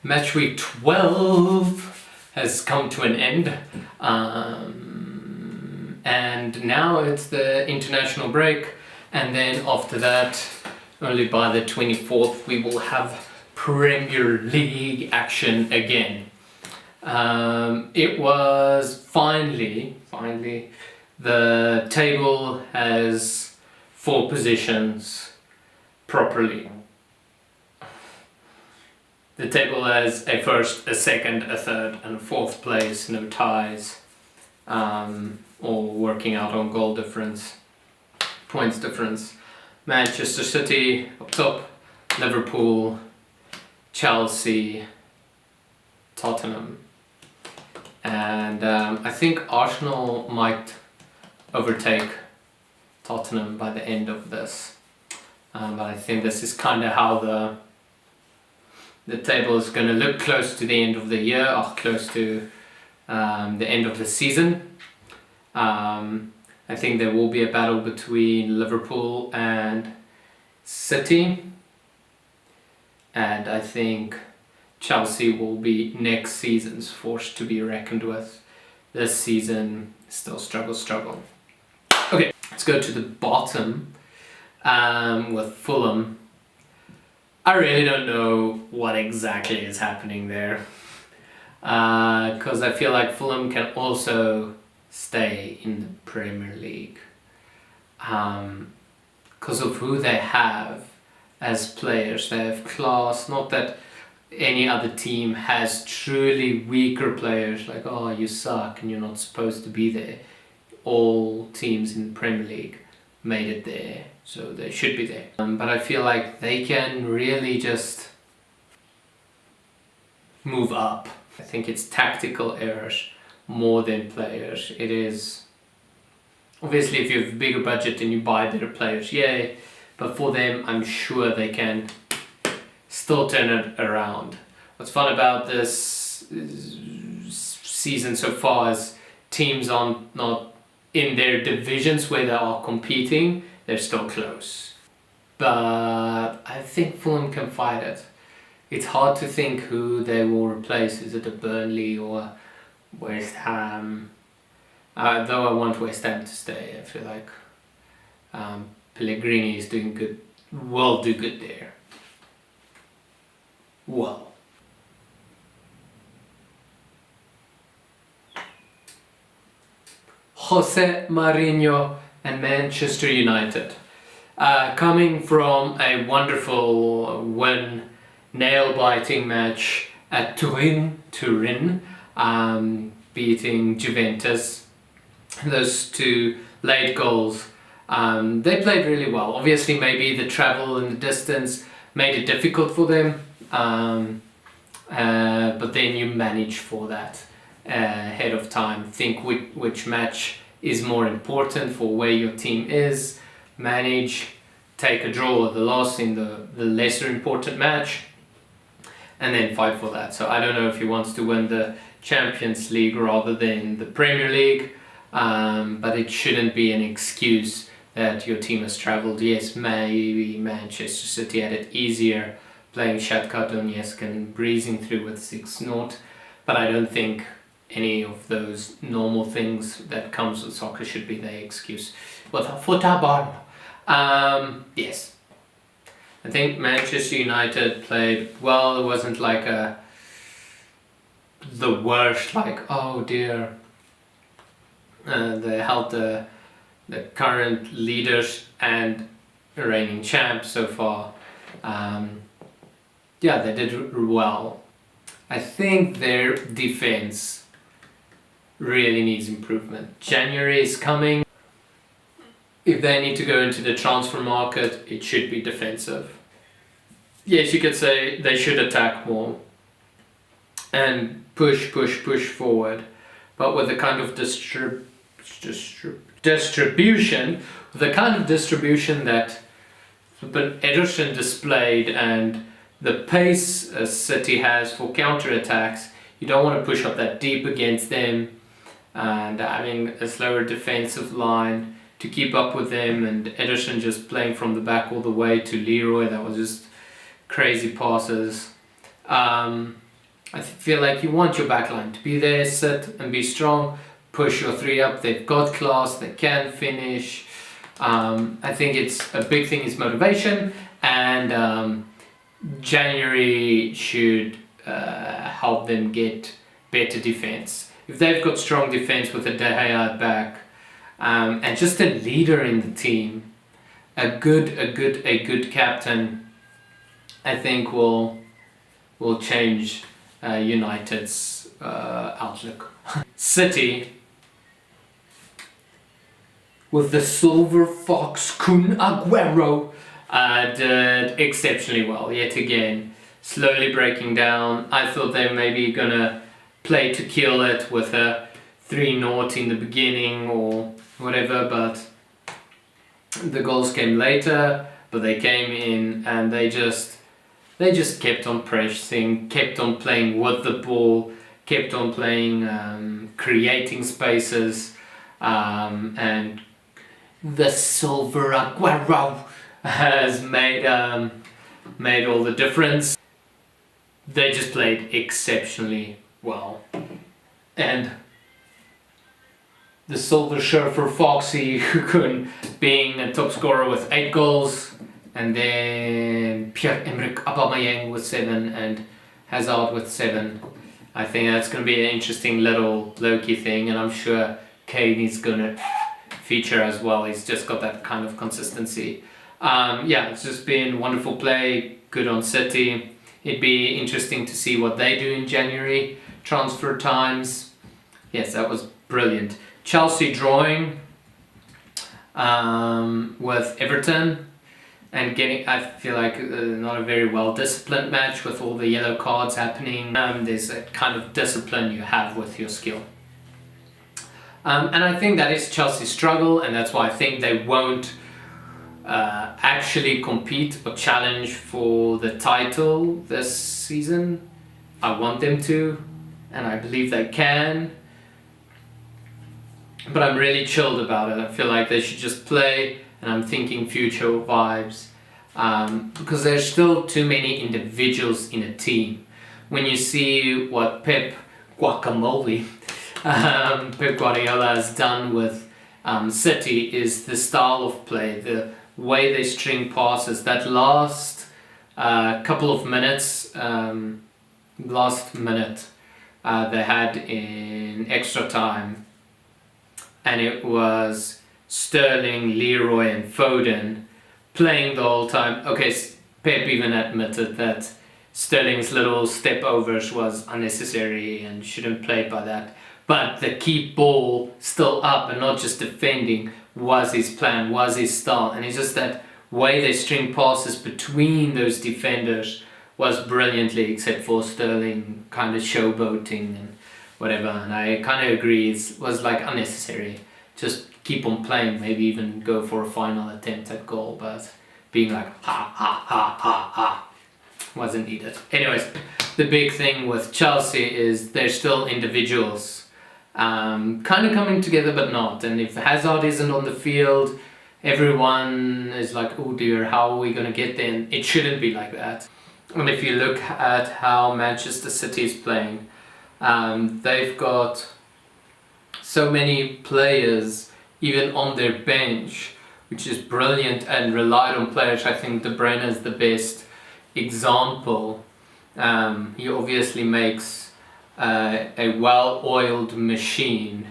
Matchweek 12 has come to an end, and now it's the international break, and then after that, only by the 24th, we will have Premier League action again. It was finally, the table has 4 positions properly. The table has a first, a second, a third, and a fourth place, no ties, all working out on goal difference, points difference. Manchester City up top, Liverpool, Chelsea, Tottenham, and I think Arsenal might overtake Tottenham by the end of this, but I think this is kind of how the table is going to look close to the end of the year, or close to the end of the season. I think there will be a battle between Liverpool and City, and I think Chelsea will be next season's force to be reckoned with. This season, still struggle. Okay, let's go to the bottom with Fulham. I really don't know what exactly is happening there, because I feel like Fulham can also stay in the Premier League because of who they have as players. They have class. Not that any other team has truly weaker players, like, oh, you suck and you're not supposed to be there. All teams in the Premier League made it there, so they should be there. But I feel like they can really just move up. I think it's tactical errors more than players. It is, obviously, if you have a bigger budget and you buy better players, yay, but for them, I'm sure they can still turn it around. What's fun about this season so far is teams are not in their divisions where they are competing, they're still close. But I think Fulham can fight it. It's hard to think who they will replace. Is it a Burnley or West Ham? Though I want West Ham to stay. I feel like Pellegrini is doing good. Will do good there. Well. Jose Mourinho and Manchester United. Coming from a wonderful win, nail-biting match at Turin, beating Juventus. Those 2 late goals. They played really well. Obviously, maybe the travel and the distance made it difficult for them, but then you manage for that ahead of time. Think which match is more important for where your team is, manage, take a draw or the loss in the lesser important match, and then fight for that. So I don't know if he wants to win the Champions League rather than the Premier League, but it shouldn't be an excuse that your team has travelled. Yes, maybe Manchester City had it easier playing Shakhtar Donetsk and breezing through with 6-0, but I don't think any of those normal things that comes with soccer should be the excuse. With football, yes. I think Manchester United played well. It wasn't like the worst, like, oh dear. They held the current leaders and reigning champs so far. Yeah, they did well. I think their defense really needs improvement. January is coming. If they need to go into the transfer market, it should be defensive. Yes, you could say they should attack more and push forward, but with the kind of distribution that Ederson displayed and the pace City has for counter-attacks, you don't want to push up that deep against them, and having a slower defensive line to keep up with them, and Ederson just playing from the back all the way to Leroy, that was just crazy passes. I feel like you want your backline to be there, sit and be strong, push your three up. They've got class, they can finish. I think it's a big thing is motivation, and January should help them get better defense. If they've got strong defense with a De Gea at back, and just a leader in the team, a good captain, I think will change United's outlook. City, with the Silver Fox Kun Aguero, did exceptionally well yet again, slowly breaking down. I thought they were maybe gonna play to kill it with a 3-0 in the beginning or whatever, but the goals came later. But they came in and they just kept on pressing, kept on playing with the ball, kept on playing, creating spaces, and the Silver Aguero has made all the difference. They just played exceptionally well, and the Silver Surfer Foxy Hukun being a top scorer with 8 goals, and then Pierre-Emerick Aubameyang with 7 and Hazard with 7. I think that's going to be an interesting little Loki thing, and I'm sure Kane is going to feature as well. He's just got that kind of consistency. Yeah, it's just been wonderful play, good on City. It'd be interesting to see what they do in January, transfer times. Yes, that was brilliant. Chelsea drawing with Everton and getting, I feel like, not a very well disciplined match with all the yellow cards happening. There's a kind of discipline you have with your skill. And I think that is Chelsea's struggle, and that's why I think they won't actually compete or challenge for the title this season. I want them to, and I believe they can. But I'm really chilled about it. I feel like they should just play, and I'm thinking future vibes, because there's still too many individuals in a team. When you see what Pep Guardiola has done with City, is the style of play, the way they string passes, that last couple of minutes, last minute they had in extra time, and it was Sterling, Leroy and Foden playing the whole time. Okay, Pep even admitted that Sterling's little step overs was unnecessary and shouldn't play by that. But the keep ball still up and not just defending was his plan, was his style. And it's just that way they string passes between those defenders was brilliantly, except for Sterling kind of showboating and whatever. And I kind of agree, it was like unnecessary. Just keep on playing, maybe even go for a final attempt at goal, but being like ha ha ha ha ha wasn't needed. Anyways, the big thing with Chelsea is they're still individuals, kind of coming together but not. And if Hazard isn't on the field, everyone is like, oh dear, how are we going to get there? And it shouldn't be like that. And if you look at how Manchester City is playing, they've got so many players even on their bench, which is brilliant, and relied on players. I think De Bruyne is the best example. He obviously makes a well-oiled machine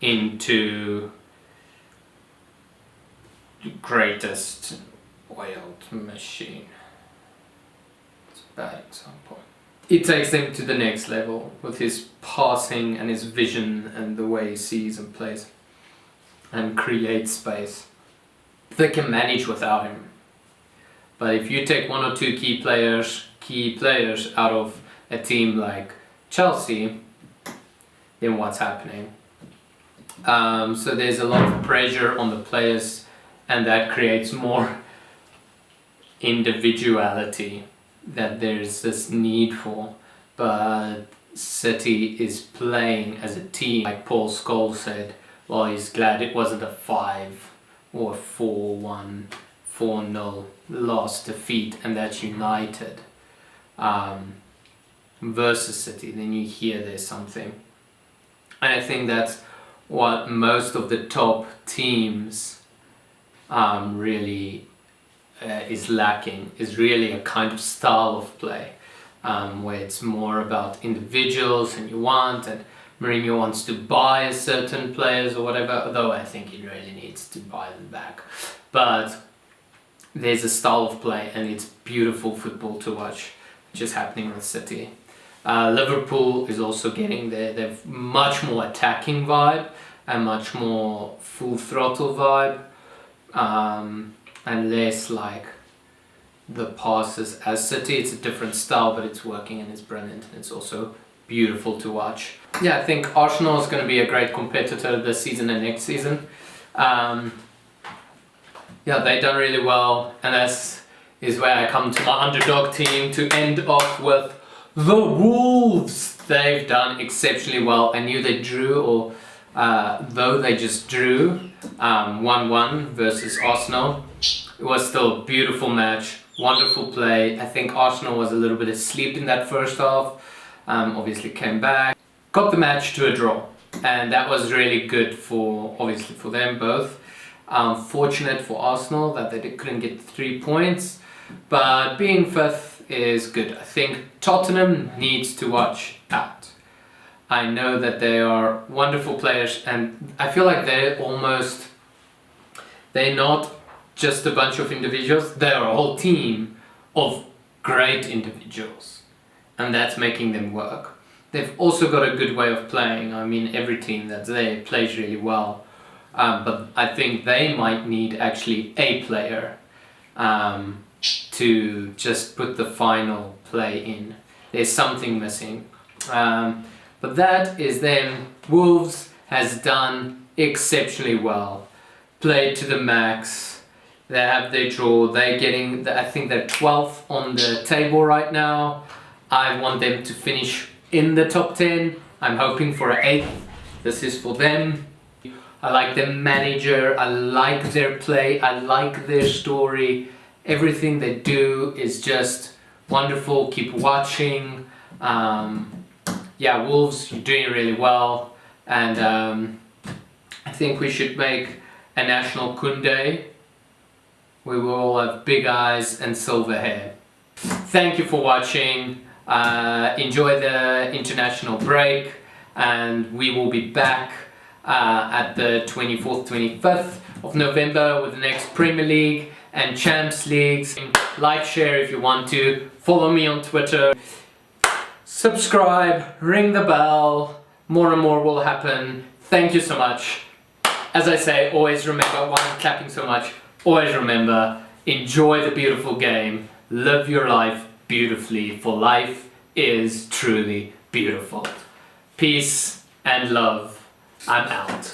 into the greatest oiled machine. It's a bad example. It takes them to the next level with his passing and his vision and the way he sees and plays and creates space. They can manage without him. But if you take one or two key players out of a team like Chelsea, then what's happening? So there's a lot of pressure on the players, and that creates more individuality that there's this need for. But City is playing as a team. Like Paul Scholes said, well, he's glad it wasn't a 5 or 4-1, 4-0 loss defeat, and that's United. versus City, then you hear there's something. And I think that's what most of the top teams really is lacking, is really a kind of style of play where it's more about individuals and Mourinho wants to buy certain players or whatever, although I think he really needs to buy them back. But there's a style of play and it's beautiful football to watch, which is happening with City. Liverpool is also getting there. They've much more attacking vibe and much more full throttle vibe, and less like the passes as City. It's a different style, but it's working and it's brilliant and it's also beautiful to watch. Yeah, I think Arsenal is going to be a great competitor this season and next season. Yeah, they've done really well, and that is where I come to my underdog team to end off with the Wolves. They've done exceptionally well. I knew they drew, or though they just drew 1-1 versus Arsenal, it was still a beautiful match, wonderful play. I think Arsenal was a little bit asleep in that first half, obviously came back, got the match to a draw, and that was really good for, obviously for them both. Fortunate for Arsenal that they couldn't get 3 points, but being fifth is good. I think Tottenham needs to watch out. I know that they are wonderful players, and I feel like they're not just a bunch of individuals, they're a whole team of great individuals, and that's making them work. They've also got a good way of playing. I mean, every team that's there plays really well, but I think they might need actually a player to just put the final play in. There's something missing. But that is them. Wolves has done exceptionally well. Played to the max. They have their draw. They're getting, I think they're 12th on the table right now. I want them to finish in the top 10. I'm hoping for an 8th. This is for them. I like their manager. I like their play. I like their story. Everything they do is just wonderful. Keep watching. Yeah, Wolves, you're doing really well, and I think we should make a national Kunde. We will all have big eyes and silver hair. Thank you for watching. Enjoy the international break, and we will be back at the 24th, 25th of November with the next Premier League and Champs Leagues. Like, share if you want to. Follow me on Twitter. Subscribe, ring the bell, more and more will happen. Thank you so much. As I say, always remember, while I'm clapping so much, always remember, enjoy the beautiful game, live your life beautifully, for life is truly beautiful. Peace and love. I'm out.